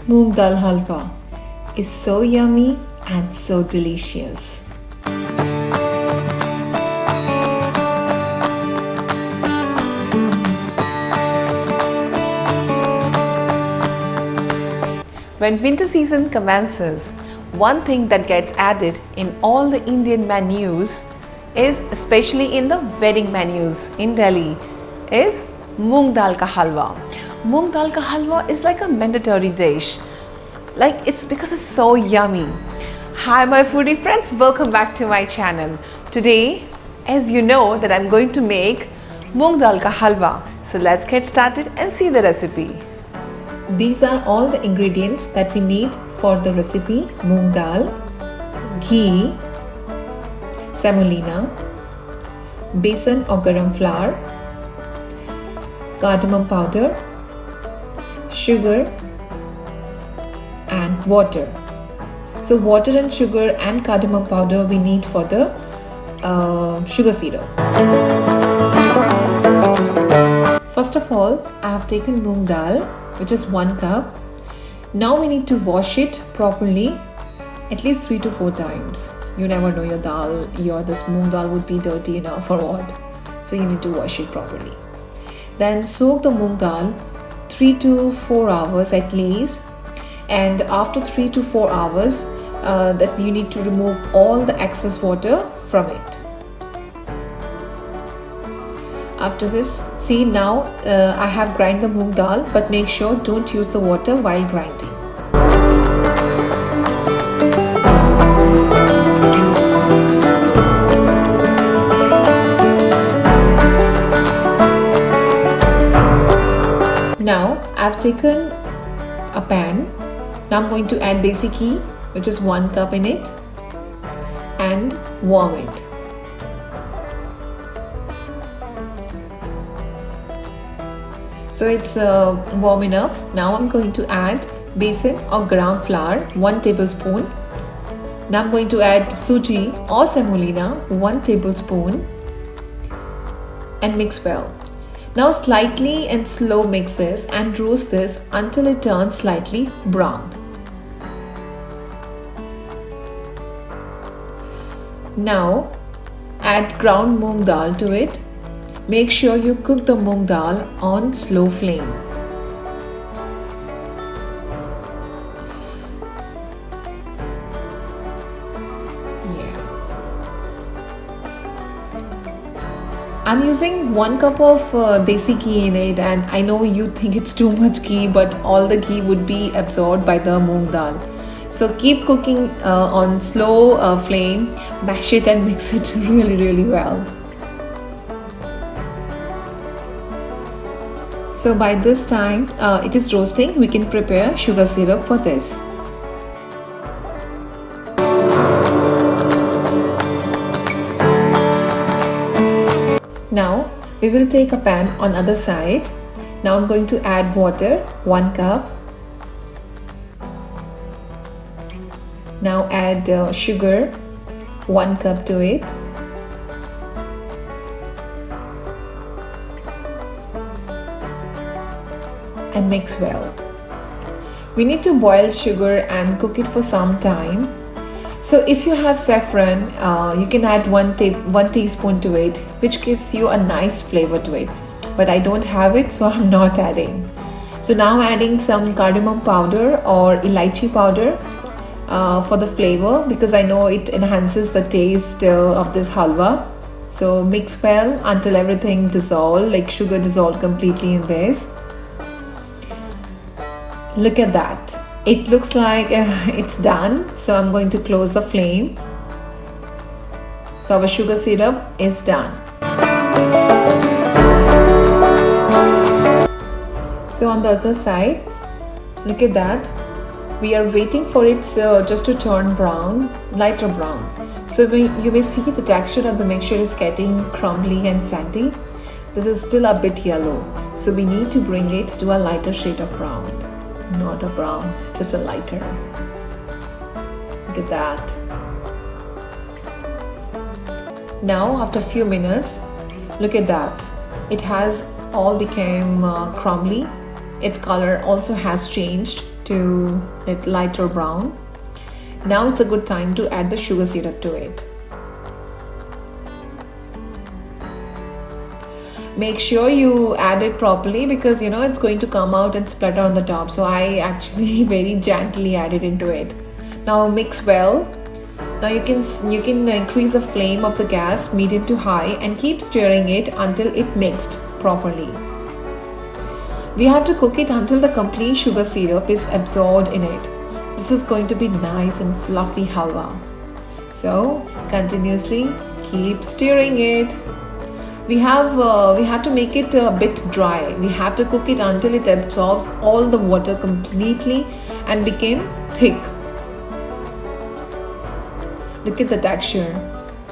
moong dal halwa is so yummy and so delicious. When winter season commences, one thing that gets added in all the Indian menus is, especially in the wedding menus in Delhi, is moong dal ka halwa. Moong dal ka halwa is like a mandatory dish. Like, it's because it's so yummy. Hi my foodie friends, welcome back to my channel. Today, as you know, that I'm going to make moong dal ka halwa. So let's get started and see the recipe. These are all the ingredients that we need for the recipe: moong dal, ghee, semolina, besan or garam flour, cardamom powder, sugar and water. So water and sugar and cardamom powder we need for the sugar syrup. First of all, I have taken moong dal, which is 1 cup. Now we need to wash it properly at least 3 to 4 times. You never know, this moong dal would be dirty enough or what. So you need to wash it properly. Then soak the moong dal 3 to 4 hours at least. And after 3 to 4 hours, that you need to remove all the excess water from it. After this, see now I have grind the moong dal, but make sure don't use the water while grinding. Now I've taken a pan. Now I'm going to add desi ghee, which is 1 cup in it, and warm it. So it's warm enough. Now I'm going to add besan or gram flour, 1 tablespoon. Now I'm going to add suji or semolina, 1 tablespoon, and mix well. Now slightly and slow mix this and roast this until it turns slightly brown. Now add ground moong dal to it. Make sure you cook the moong dal on slow flame. I'm using 1 cup of desi ghee in it, and I know you think it's too much ghee, but all the ghee would be absorbed by the moong dal. So keep cooking on slow flame, mash it and mix it really well. So by this time it is roasting, we can prepare sugar syrup for this. Now we will take a pan on other side. Now I'm going to add water, 1 cup. Now add sugar, 1 cup to it. And mix well. We need to boil sugar and cook it for some time. So if you have saffron, you can add 1 teaspoon to it, which gives you a nice flavor to it. But I don't have it, so I'm not adding. So now adding some cardamom powder or elaichi powder for the flavor, because I know it enhances the taste of this halwa. So mix well until everything dissolves, like sugar dissolves completely in this. Look at that. It looks like it's done. So I'm going to close the flame. So our sugar syrup is done. So on the other side, look at that. We are waiting for it just to turn brown, lighter brown. So you may see the texture of the mixture is getting crumbly and sandy. This is still a bit yellow. So we need to bring it to a lighter shade of brown. Not a brown, just a lighter. Look at that. Now after a few minutes, look at that. It has all become crumbly. Its color also has changed to it lighter brown. Now it's a good time to add the sugar syrup to it. Make sure you add it properly because you know it's going to come out and splatter on the top. So I actually very gently added into it. Now mix well. Now you can increase the flame of the gas medium to high and keep stirring it until it mixed properly. We have to cook it until the complete sugar syrup is absorbed in it. This is going to be nice and fluffy halwa. So continuously keep stirring it. We have to make it a bit dry. We have to cook it until it absorbs all the water completely and became thick. Look at the texture.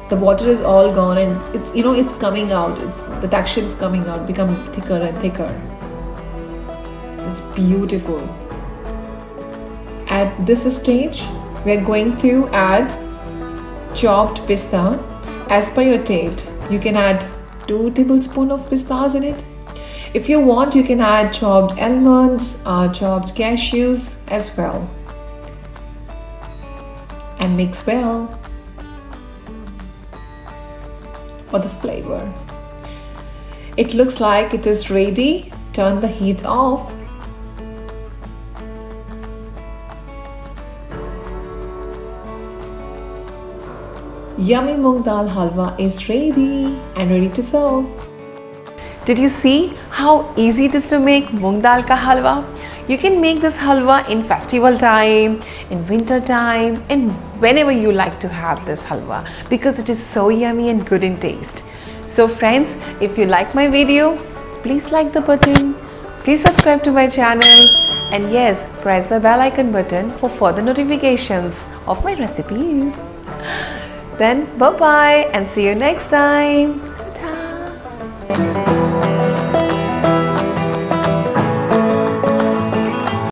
The water is all gone and it's coming out. The texture is coming out, become thicker and thicker. It's beautiful. At this stage, we're going to add chopped pista as per your taste. You can add 2 tablespoons of pistas in it. If you want, you can add chopped almonds, chopped cashews as well. And mix well for the flavor. It looks like it is ready. Turn the heat off. Yummy moong dal halwa is ready and ready to serve. Did you see how easy it is to make moong dal ka halwa? You can make this halwa in festival time, in winter time, and whenever you like to have this halwa because it is so yummy and good in taste. So friends, if you like my video, please like the button, please subscribe to my channel, and yes, press the bell icon button for further notifications of my recipes. Then bye bye and see you next time. Ta-ta.